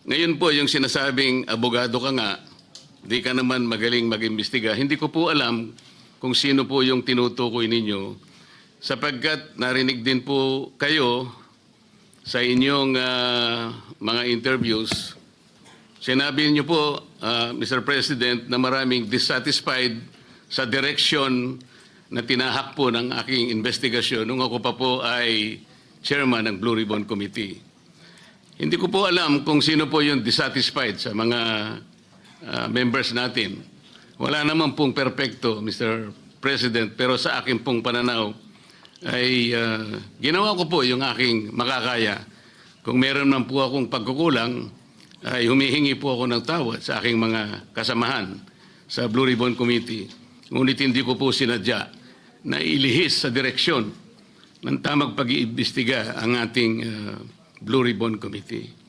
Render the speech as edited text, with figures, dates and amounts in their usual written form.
Ngayon po, yung sinasabing abogado ka nga, di ka naman magaling mag-imbestiga, hindi ko po alam kung sino po yung tinutukoy ninyo sapagkat narinig din po kayo sa inyong mga interviews. Sinabi niyo po, Mr. President, na maraming dissatisfied sa direction na tinahak po ng aking investigasyon nung ako pa po ay chairman ng Blue Ribbon Committee. Hindi ko po alam kung sino po yung dissatisfied sa mga members natin. Wala naman pong perpekto, Mr. President, pero sa akin pong pananaw ay ginawa ko po yung aking makakaya. Kung meron man po akong pagkukulang, ay humihingi po ako ng tawad sa aking mga kasamahan sa Blue Ribbon Committee. Ngunit hindi ko po sinadya na ilihis sa direksyon ng tamang pag-iimbestiga ang ating Blue Ribbon Committee.